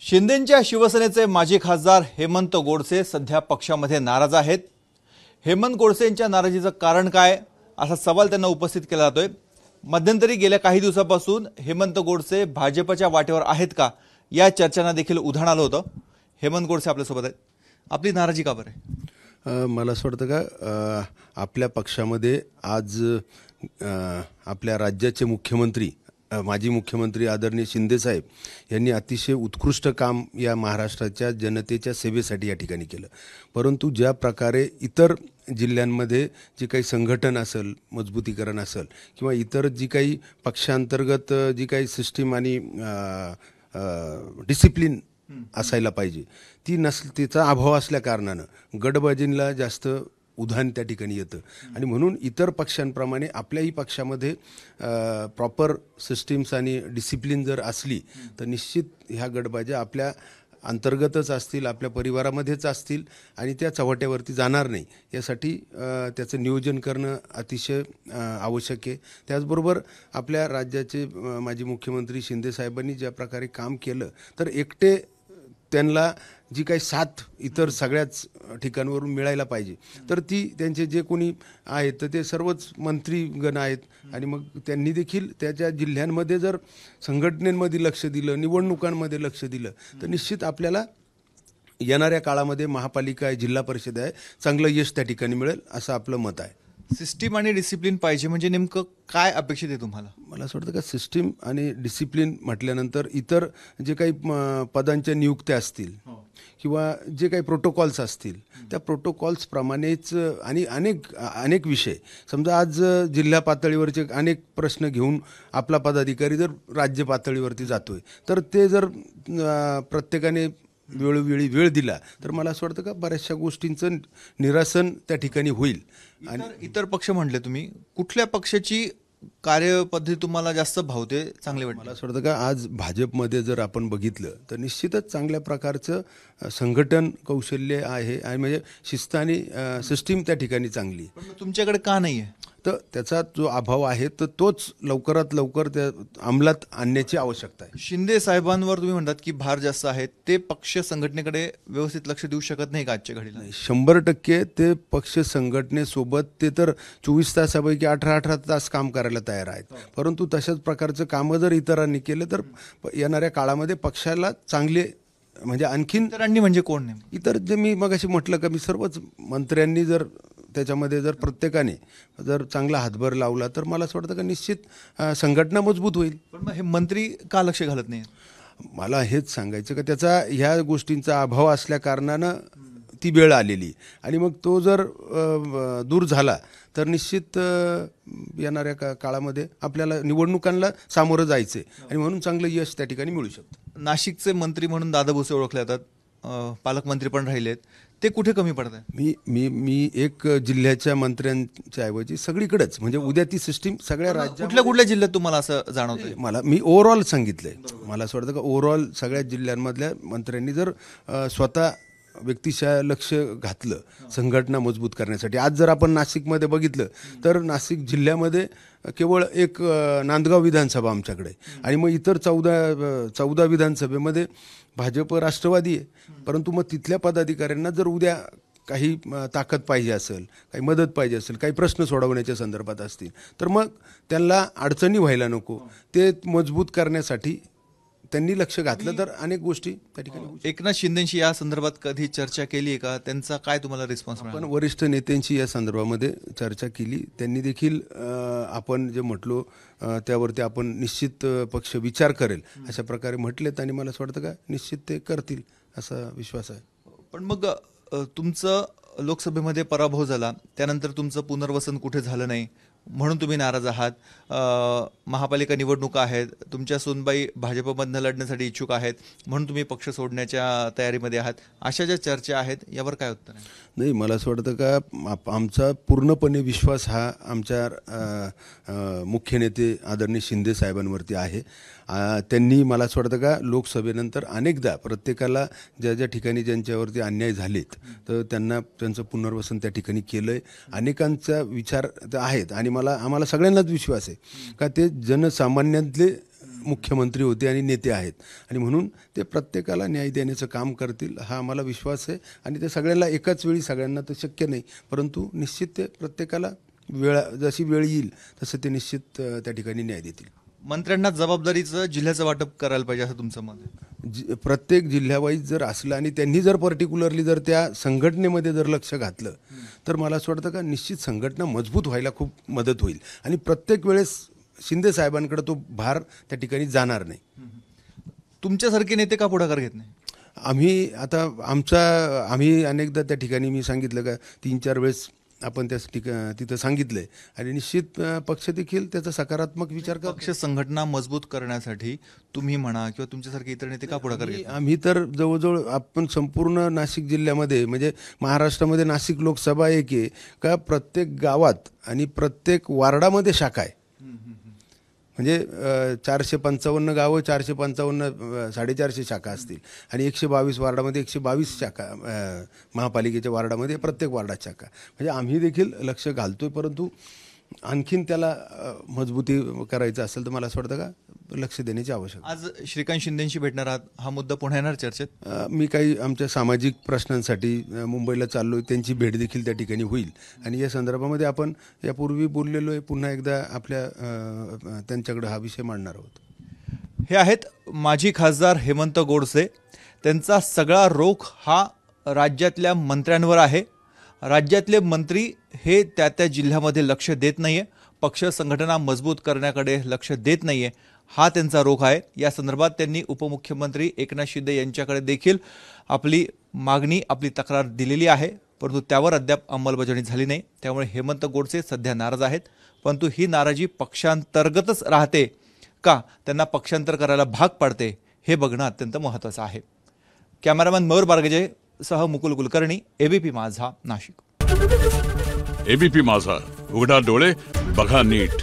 शिंदेंच्या शिवसेनेचे माजी खासदार हेमंत गोडसे सध्या पक्षामध्ये नाराज आहेत। हेमंत गोडसे यांच्या नाराजीचं कारण काय असा सवाल त्यांना उपस्थित केला जातोय। मध्यंतरी गेल्या काही दिवसांपासून हेमंत गोडसे भाजपच्या वाटेवर आहेत का या चर्चांना देखील उधाण आलं होतं। हेमंत गोडसे आपल्या सोबत आहेत। आपली नाराजी का बरं आहे? मला असं वाटतं का आपल्या पक्षामध्ये आज आपल्या राज्याचे मुख्यमंत्री माजी मुख्यमंत्री आदरणीय शिंदे साहेब यांनी अतिशय उत्कृष्ट काम या महाराष्ट्राच्या जनतेच्या सेवेसाठी या ठिकाणी केलं। परंतु ज्या प्रकारे इतर जिल्ह्यांमध्ये जी काही संघटन असेल, मजबूतीकरण असेल किंवा इतर जी काही पक्षांतर्गत जी काही सिस्टीम आणि डिसिप्लिन असायला पाहिजे ती तिचा अभाव असल्या कारणानं गडबाजींना जास्त उधाण त्या ठिकाणी येतं आणि म्हणून इतर पक्षांप्रमाणे आपल्याही पक्षामध्ये प्रॉपर सिस्टीम्स आणि डिसिप्लिन जर असली तर निश्चित ह्या गडबाज्या आपल्या अंतर्गतच असतील, आपल्या परिवारामध्येच असतील आणि त्या चव्हाट्यावरती जाणार नाही यासाठी त्याचं नियोजन करणं अतिशय आवश्यक आहे। त्याचबरोबर आपल्या राज्याचे माजी मुख्यमंत्री शिंदे साहेबांनी ज्या प्रकारे काम केलं तर एकटे त्यांना जी काही साथ इतर सगळ्याच ठिकाणावरून मिळायला पाहिजे तर ती त्यांचे जे कोणी आहेत तर ते सर्वच मंत्रीगण आहेत आणि मग त्यांनी देखील त्याच्या जिल्ह्यांमध्ये जर संघटनेमध्ये लक्ष दिलं, निवडणुकांमध्ये लक्ष दिलं तर निश्चित आपल्याला येणाऱ्या काळामध्ये महापालिका आहे, जिल्हा परिषद आहे, चांगलं यश त्या ठिकाणी मिळेल असं आपलं मत आहे। सिस्टीम आणि डिसिप्लिन पाहिजे म्हणजे नेमकं काय अपेक्षित आहे तुम्हाला? मला असं वाटतं का सिस्टीम आणि डिसिप्लिन म्हटल्यानंतर इतर जे काही पदांच्या नियुक्त्या असतील किंवा जे काही प्रोटोकॉल्स असतील त्या प्रोटोकॉल्सप्रमाणेच आणि अनेक विषय समजा आज जिल्हा पातळीवरचे अनेक प्रश्न घेऊन आपला पदाधिकारी जर राज्य पातळीवरती जातोय तर ते जर प्रत्येकाने वेळोवेळी वेळ दिला तर मला असं वाटतं का बऱ्याचशा गोष्टींचं निरासन त्या ठिकाणी होईल। आणि इतर पक्ष म्हटले तुम्ही कुठल्या पक्षाची कार्यपद्धती तुम्हाला जास्त भावते, चांगले वाटते? मला असं वाटतं का आज भाजपमध्ये जर आपण बघितलं तर निश्चितच चांगल्या प्रकारचं संघटन कौशल्य आहे आणि म्हणजे शिस्त आणि सिस्टीम त्या ठिकाणी चांगली। पण तुमच्याकडे का नाही आहे? तर त्याचा जो अभाव आहे तर तोच लवकरात लवकर त्या अंमलात आणण्याची आवश्यकता आहे। शिंदे साहेबांवर तुम्ही म्हणतात की भार जास्त आहे, ते पक्ष संघटनेकडे व्यवस्थित लक्ष देऊ शकत नाही का आजच्या घडीला? 100% ते पक्ष संघटनेसोबत ते तर 24 तासापैकी 18 तास काम करायला तयार आहेत, परंतु तशाच प्रकारचं कामं जर इतरांनी केलं तर येणाऱ्या काळामध्ये पक्षाला चांगले म्हणजे आणखीन इतरांनी म्हणजे कोण नाही? इतर जे मी मगाशी म्हटलं का मी सर्वच मंत्र्यांनी जर त्याच्यामध्ये जर प्रत्येकाने जर चांगला हातभार लावला तर मला असं वाटतं का निश्चित संघटना मजबूत होईल। पण मग हे मंत्री का लक्ष घालत नाही? मला हेच सांगायचं का त्याचा ह्या गोष्टींचा अभाव असल्या कारणानं ती वेळ आलेली आणि मग तो जर दूर झाला तर निश्चित येणाऱ्या काळामध्ये आपल्याला निवडणुकांना सामोरं जायचं आहे आणि म्हणून चांगलं यश त्या ठिकाणी मिळू शकतं। नाशिकचे मंत्री म्हणून दादा भुसे ओळखले जातात, पालकमंत्री पण राहिलेत, ते कुठे कमी पडत आहे? मी एक जिल्ह्याच्या मंत्र्यांच्या ऐवजी सगळीकडेच म्हणजे उद्या ती सिस्टीम सगळ्या राज्यात कुठल्या जिल्ह्यात तुम्हाला असं जाणवतंय? मी ओव्हरऑल सांगितलंय। मला असं वाटतं का ओव्हरऑल सगळ्या जिल्ह्यांमधल्या मंत्र्यांनी जर स्वतः व्यक्तिशः लक्ष घातलं संघटना मजबूत करण्यासाठी। आज जर आपण नाशिकमध्ये बघितलं तर नाशिक जिल्ह्यामध्ये केवळ एक नांदगाव विधानसभा आमच्याकडे आणि मग इतर 14 विधानसभेमध्ये भाजप राष्ट्रवादी आहे, परंतु मग तिथल्या पदाधिकाऱ्यांना जर उद्या काही ताकद पाहिजे असेल, काही मदत पाहिजे असेल, काही प्रश्न सोडवण्याच्या संदर्भात असतील तर मग त्यांना अडचणी व्हायला नको, ते मजबूत करण्यासाठी त्यांनी लक्ष घातलं तर अनेक गोष्टी त्या ठिकाणी। एकनाथ शिंदेशी या संदर्भात कधी चर्चा केली आहे का? त्यांचा काय तुम्हाला रिस्पॉन्स मिळाला? आपण वरिष्ठ नेत्यांशी या संदर्भामध्ये चर्चा केली, त्यांनी देखील आपण जे म्हटलो त्यावरती आपण निश्चित पक्ष विचार करेल अशा प्रकारे म्हटलेत आणि मला असं वाटतं का निश्चित ते करतील असा विश्वास आहे। पण मग तुमचं लोकसभेमध्ये पराभव झाला, त्यानंतर तुमचं पुनर्वसन कुठे झालं नाही म्हणून तुम्ही नाराज आहात। महापालिका निवडणुका आहेत, तुमच्या सूनबाई भाजपमधनं लढण्यासाठी इच्छुक आहेत म्हणून तुम्ही पक्ष सोडण्याच्या तयारीमध्ये आहात, अशा ज्या चर्चा आहेत यावर काय उत्तर आहे? नाही, मला असं वाटतं का आमचा पूर्णपणे विश्वास हा आमच्या मुख्य नेते आदरणीय शिंदे साहेबांवरती आहे। त्यांनी मला असं वाटतं का लोकसभेनंतर अनेकदा प्रत्येकाला ज्या ज्या ठिकाणी ज्यांच्यावरती अन्याय झालेत तर त्यांचं पुनर्वसन त्या ठिकाणी केलंय। अनेकांचा विचार आहेत आणि आम्हाला सगळ्यांनाच विश्वास आहे का ते जनसामान्यातले मुख्यमंत्री होते आणि नेते आहेत आणि म्हणून ते प्रत्येकाला न्याय देण्याचं काम करतील हा आम्हाला विश्वास आहे. आणि ते सगळ्यांना एकाच वेळी सगळ्यांना तर शक्य नाही, परंतु निश्चित ते प्रत्येकाला जशी वेळ येईल तसं ते निश्चित त्या ठिकाणी न्याय देतील. मंत्र्यांना जबाबदारीचं जिल्ह्याचं वाटप करायला पाहिजे असं तुमचं मत आहे? प्रत्येक जिल्ह्यावाईज जर असलं आणि त्यांनी जर पर्टिक्युलरली जर त्या संघटनेमध्ये जर लक्ष घातलं तर मला असं वाटतं का निश्चित संघटना मजबूत व्हायला खूप मदत होईल आणि प्रत्येक वेळेस शिंदे साहेबांकडे तो भार त्या ठिकाणी जाणार नाही. तुमच्यासारखे नेते का पुढाकार घेत नाही? आम्ही अनेकदा त्या ठिकाणी मी सांगितलं का 3-4 वेळेस आपण तिथं सांगितलंय आणि निश्चित पक्ष देखील त्याचा सकारात्मक विचार करतो. पक्ष संघटना मजबूत करण्यासाठी तुम्ही म्हणा किंवा तुमच्यासारखे इतर नेते का पुढाकार घेत? आम्ही तर जवळजवळ आपण संपूर्ण नाशिक जिल्ह्यामध्ये म्हणजे महाराष्ट्रामध्ये नाशिक लोकसभा एक आहे का प्रत्येक गावात आणि प्रत्येक वार्डामध्ये शाखा आहे. म्हणजे 455 गावं 455 शाखा असतील आणि 122 वार्डामध्ये 122 शाखा महापालिकेच्या वार्डामध्ये प्रत्येक वार्डात शाखा. म्हणजे आम्ही देखील लक्ष घालतोय, परंतु आणखीन त्याला मजबूती करायचं असेल तर मला असं वाटतं का लक्ष देण्याची आवश्यकता. आज श्रीकांत शिंदेशी भेटणार आहात, हा मुद्दा पुन्हा येणार चर्चेत? मी काही आमच्या सामाजिक प्रश्नांसाठी मुंबईला चाललोय, त्यांची भेट देखील त्या ठिकाणी होईल आणि या संदर्भामध्ये आपण यापूर्वी बोललेलो आहे, पुन्हा एकदा त्यांच्याकडे हा विषय मांडणार आहोत. हे आहेत माजी खासदार हेमंत गोडसे. त्यांचा सगळा रोख हा राज्यातल्या मंत्र्यांवर आहे. राज्यातले मंत्री हे त्या जिल्ह्यामध्ये लक्ष देत नाहीये, पक्ष संघटना मजबूत करण्याकडे लक्ष देत नाहीये, हा त्यांचा रोख आहे. या संदर्भात त्यांनी उपमुख्यमंत्री एकनाथ शिंदे यांच्याकडे देखील आपली मागणी, आपली तक्रार दिलेली आहे, परंतु त्यावर अद्याप अंमलबजावणी झाली नाही. त्यामुळे हेमंत गोडसे सध्या नाराज आहेत, परंतु ही नाराजी पक्षांतर्गतच राहते का त्यांना पक्षांतर करायला भाग पाडते हे बघणं अत्यंत महत्त्वाचं आहे. कॅमेरामॅन मयूर बारगजे सह मुकुल कुलकर्णी, एबीपी माझा, नाशिक. एबीपी माझा, उघडा डोळे बघा नीट.